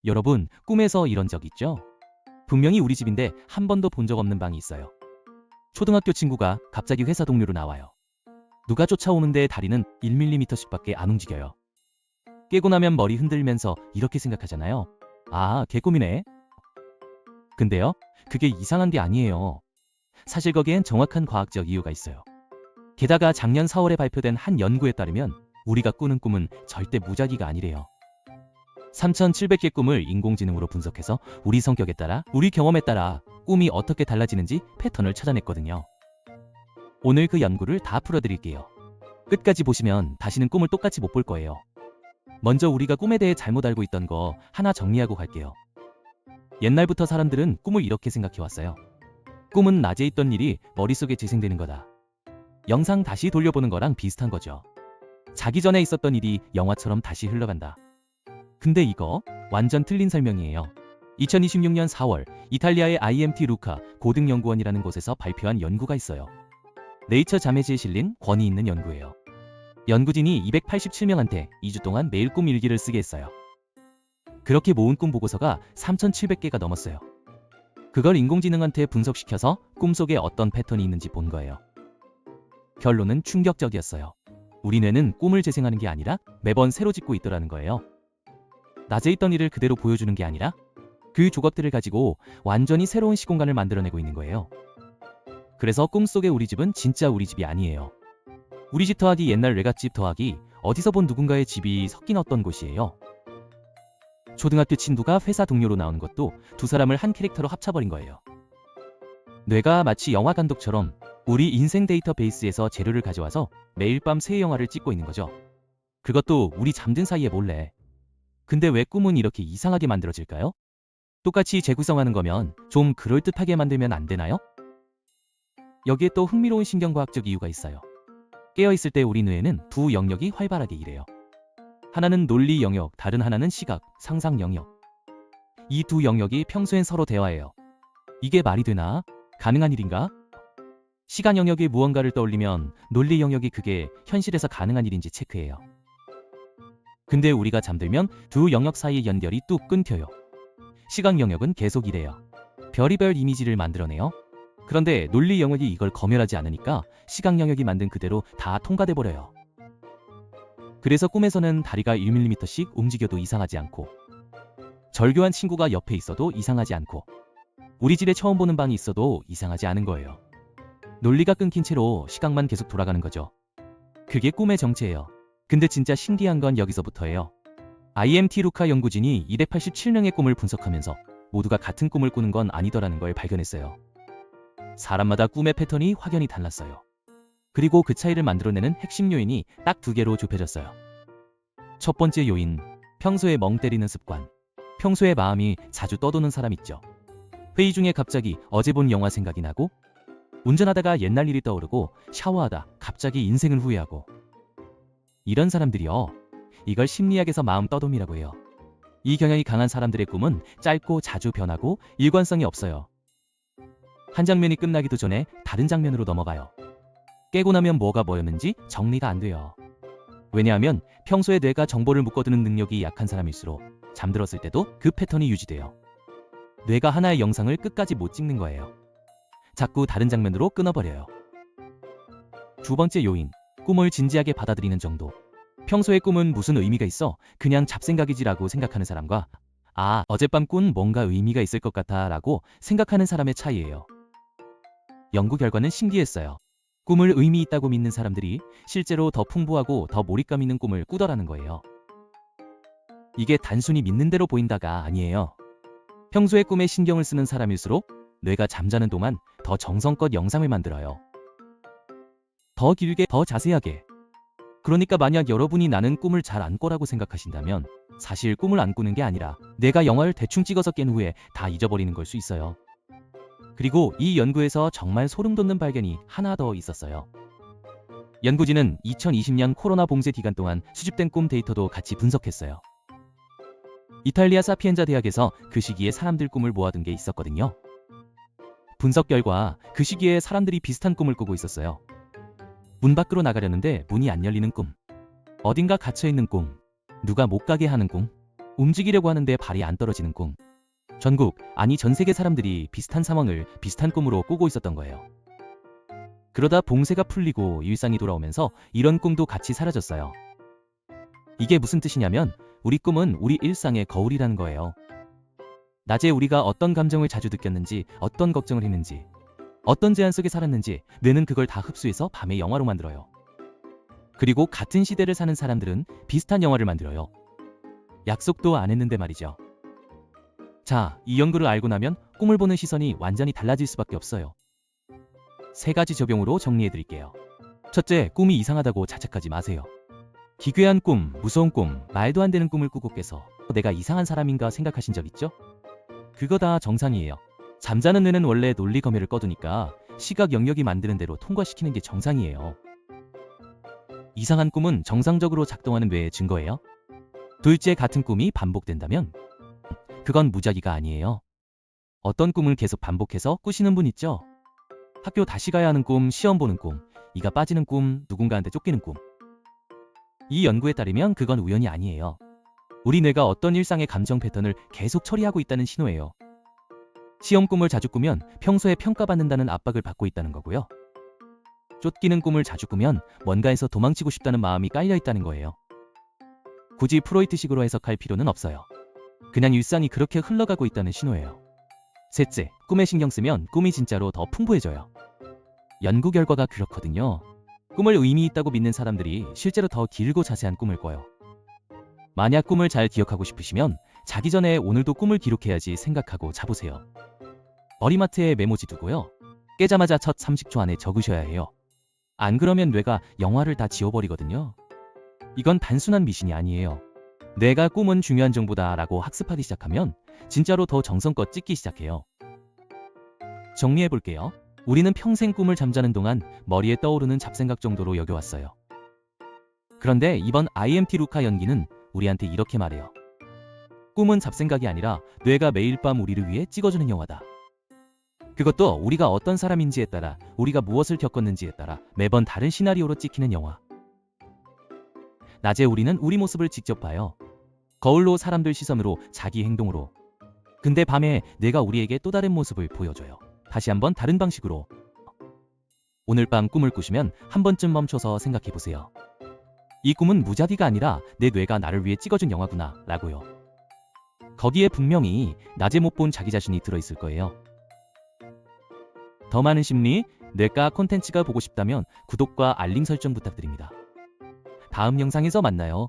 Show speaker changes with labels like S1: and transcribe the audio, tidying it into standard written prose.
S1: 여러분, 꿈에서 이런 적 있죠? 분명히 우리 집인데 한 번도 본 적 없는 방이 있어요. 초등학교 친구가 갑자기 회사 동료로 나와요. 누가 쫓아오는데 다리는 1mm씩밖에 안 움직여요. 깨고 나면 머리 흔들면서 이렇게 생각하잖아요. 아, 개꿈이네. 근데요, 그게 이상한 게 아니에요. 사실 거기엔 정확한 과학적 이유가 있어요. 게다가 작년 4월에 발표된 한 연구에 따르면 우리가 꾸는 꿈은 절대 무작위가 아니래요. 3,700개 꿈을 인공지능으로 분석해서 우리 성격에 따라, 우리 경험에 따라 꿈이 어떻게 달라지는지 패턴을 찾아냈거든요. 오늘 그 연구를 다 풀어드릴게요. 끝까지 보시면 다시는 꿈을 똑같이 못 볼 거예요. 먼저 우리가 꿈에 대해 잘못 알고 있던 거 하나 정리하고 갈게요. 옛날부터 사람들은 꿈을 이렇게 생각해왔어요. 꿈은 낮에 있던 일이 머릿속에 재생되는 거다. 영상 다시 돌려보는 거랑 비슷한 거죠. 자기 전에 있었던 일이 영화처럼 다시 흘러간다. 근데 이거 완전 틀린 설명이에요. 2026년 4월 이탈리아의 IMT 루카 고등연구원이라는 곳에서 발표한 연구가 있어요. 네이처 자매지에 실린 권위 있는 연구예요. 연구진이 287명한테 2주 동안 매일 꿈 일기를 쓰게 했어요. 그렇게 모은 꿈 보고서가 3,700개가 넘었어요. 그걸 인공지능한테 분석시켜서 꿈속에 어떤 패턴이 있는지 본 거예요. 결론은 충격적이었어요. 우리 뇌는 꿈을 재생하는 게 아니라 매번 새로 짓고 있더라는 거예요. 낮에 있던 일을 그대로 보여주는 게 아니라 그 조각들을 가지고 완전히 새로운 시공간을 만들어내고 있는 거예요. 그래서 꿈속의 우리 집은 진짜 우리 집이 아니에요. 우리 집 더하기 옛날 외갓집 더하기 어디서 본 누군가의 집이 섞인 어떤 곳이에요. 초등학교 친구가 회사 동료로 나오는 것도 두 사람을 한 캐릭터로 합쳐버린 거예요. 뇌가 마치 영화 감독처럼 우리 인생 데이터베이스에서 재료를 가져와서 매일 밤 새 영화를 찍고 있는 거죠. 그것도 우리 잠든 사이에 몰래. 근데 왜 꿈은 이렇게 이상하게 만들어질까요? 똑같이 재구성하는 거면 좀 그럴듯하게 만들면 안 되나요? 여기에 또 흥미로운 신경과학적 이유가 있어요. 깨어있을 때 우리 뇌에는 두 영역이 활발하게 일해요. 하나는 논리 영역, 다른 하나는 시각, 상상 영역. 이 두 영역이 평소엔 서로 대화해요. 이게 말이 되나? 가능한 일인가? 시각 영역이 무언가를 떠올리면 논리 영역이 그게 현실에서 가능한 일인지 체크해요. 근데 우리가 잠들면 두 영역 사이의 연결이 뚝 끊겨요. 시각 영역은 계속 일해요. 별의별 이미지를 만들어내요. 그런데 논리 영역이 이걸 검열하지 않으니까 시각 영역이 만든 그대로 다 통과돼 버려요. 그래서 꿈에서는 다리가 1mm씩 움직여도 이상하지 않고, 절교한 친구가 옆에 있어도 이상하지 않고, 우리 집에 처음 보는 방이 있어도 이상하지 않은 거예요. 논리가 끊긴 채로 시각만 계속 돌아가는 거죠. 그게 꿈의 정체예요. 근데 진짜 신기한 건 여기서부터예요. IMT 루카 연구진이 287명의 꿈을 분석하면서 모두가 같은 꿈을 꾸는 건 아니더라는 걸 발견했어요. 사람마다 꿈의 패턴이 확연히 달랐어요. 그리고 그 차이를 만들어내는 핵심 요인이 딱 두 개로 좁혀졌어요. 첫 번째 요인, 평소에 멍 때리는 습관. 평소에 마음이 자주 떠도는 사람 있죠. 회의 중에 갑자기 어제 본 영화 생각이 나고, 운전하다가 옛날 일이 떠오르고, 샤워하다 갑자기 인생을 후회하고. 이런 사람들이요, 이걸 심리학에서 마음 떠돔이라고 해요. 이 경향이 강한 사람들의 꿈은 짧고 자주 변하고 일관성이 없어요. 한 장면이 끝나기도 전에 다른 장면으로 넘어가요. 깨고 나면 뭐가 뭐였는지 정리가 안 돼요. 왜냐하면 평소에 뇌가 정보를 묶어두는 능력이 약한 사람일수록 잠들었을 때도 그 패턴이 유지돼요. 뇌가 하나의 영상을 끝까지 못 찍는 거예요. 자꾸 다른 장면으로 끊어버려요. 두 번째 요인, 꿈을 진지하게 받아들이는 정도. 평소에 꿈은 무슨 의미가 있어? 그냥 잡생각이지라고 생각하는 사람과, 아, 어젯밤 꾼 뭔가 의미가 있을 것 같아 라고 생각하는 사람의 차이예요. 연구 결과는 신기했어요. 꿈을 의미 있다고 믿는 사람들이 실제로 더 풍부하고 더 몰입감 있는 꿈을 꾸더라는 거예요. 이게 단순히 믿는 대로 보인다가 아니에요. 평소에 꿈에 신경을 쓰는 사람일수록 뇌가 잠자는 동안 더 정성껏 영상을 만들어요. 더 길게, 더 자세하게. 그러니까 만약 여러분이 나는 꿈을 잘 안 꿔라고 생각하신다면 사실 꿈을 안 꾸는 게 아니라 내가 영화를 대충 찍어서 깬 후에 다 잊어버리는 걸 수 있어요. 그리고 이 연구에서 정말 소름 돋는 발견이 하나 더 있었어요. 연구진은 2020년 코로나 봉쇄 기간 동안 수집된 꿈 데이터도 같이 분석했어요. 이탈리아 사피엔자 대학에서 그 시기에 사람들 꿈을 모아둔 게 있었거든요. 분석 결과 그 시기에 사람들이 비슷한 꿈을 꾸고 있었어요. 문 밖으로 나가려는데 문이 안 열리는 꿈, 어딘가 갇혀있는 꿈, 누가 못 가게 하는 꿈, 움직이려고 하는데 발이 안 떨어지는 꿈. 전국, 아니 전 세계 사람들이 비슷한 상황을 비슷한 꿈으로 꾸고 있었던 거예요. 그러다 봉쇄가 풀리고 일상이 돌아오면서 이런 꿈도 같이 사라졌어요. 이게 무슨 뜻이냐면 우리 꿈은 우리 일상의 거울이라는 거예요. 낮에 우리가 어떤 감정을 자주 느꼈는지, 어떤 걱정을 했는지, 어떤 제한 속에 살았는지 뇌는 그걸 다 흡수해서 밤에 영화로 만들어요. 그리고 같은 시대를 사는 사람들은 비슷한 영화를 만들어요. 약속도 안 했는데 말이죠. 자, 이 연구를 알고 나면 꿈을 보는 시선이 완전히 달라질 수밖에 없어요. 3가지 적용으로 정리해 드릴게요. 첫째, 꿈이 이상하다고 자책하지 마세요. 기괴한 꿈, 무서운 꿈, 말도 안 되는 꿈을 꾸고 깨서 내가 이상한 사람인가 생각하신 적 있죠? 그거 다 정상이에요. 잠자는 뇌는 원래 논리 검열을 꺼두니까 시각 영역이 만드는 대로 통과시키는 게 정상이에요. 이상한 꿈은 정상적으로 작동하는 뇌의 증거예요. 둘째, 같은 꿈이 반복된다면 그건 무작위가 아니에요. 어떤 꿈을 계속 반복해서 꾸시는 분 있죠? 학교 다시 가야 하는 꿈, 시험 보는 꿈, 이가 빠지는 꿈, 누군가한테 쫓기는 꿈. 이 연구에 따르면 그건 우연이 아니에요. 우리 뇌가 어떤 일상의 감정 패턴을 계속 처리하고 있다는 신호예요. 시험 꿈을 자주 꾸면 평소에 평가받는다는 압박을 받고 있다는 거고요. 쫓기는 꿈을 자주 꾸면 뭔가에서 도망치고 싶다는 마음이 깔려 있다는 거예요. 굳이 프로이트식으로 해석할 필요는 없어요. 그냥 일상이 그렇게 흘러가고 있다는 신호예요. 셋째, 꿈에 신경 쓰면 꿈이 진짜로 더 풍부해져요. 연구 결과가 그렇거든요. 꿈을 의미 있다고 믿는 사람들이 실제로 더 길고 자세한 꿈을 꿔요. 만약 꿈을 잘 기억하고 싶으시면 자기 전에 오늘도 꿈을 기록해야지 생각하고 자보세요. 머리맡에 메모지 두고요. 깨자마자 첫 30초 안에 적으셔야 해요. 안 그러면 뇌가 영화를 다 지워버리거든요. 이건 단순한 미신이 아니에요. 내가 꿈은 중요한 정보다 라고 학습하기 시작하면 진짜로 더 정성껏 찍기 시작해요. 정리해볼게요. 우리는 평생 꿈을 잠자는 동안 머리에 떠오르는 잡생각 정도로 여겨왔어요. 그런데 이번 IMT 루카 연기는 우리한테 이렇게 말해요. 꿈은 잡생각이 아니라 뇌가 매일 밤 우리를 위해 찍어주는 영화다. 그것도 우리가 어떤 사람인지에 따라, 우리가 무엇을 겪었는지에 따라 매번 다른 시나리오로 찍히는 영화. 낮에 우리는 우리 모습을 직접 봐요. 거울로, 사람들 시선으로, 자기 행동으로. 근데 밤에 뇌가 우리에게 또 다른 모습을 보여줘요. 다시 한번 다른 방식으로. 오늘 밤 꿈을 꾸시면 한 번쯤 멈춰서 생각해보세요. 이 꿈은 무작위가 아니라 내 뇌가 나를 위해 찍어준 영화구나 라고요. 거기에 분명히 낮에 못 본 자기 자신이 들어있을 거예요. 더 많은 심리, 뇌과 콘텐츠가 보고 싶다면 구독과 알림 설정 부탁드립니다. 다음 영상에서 만나요.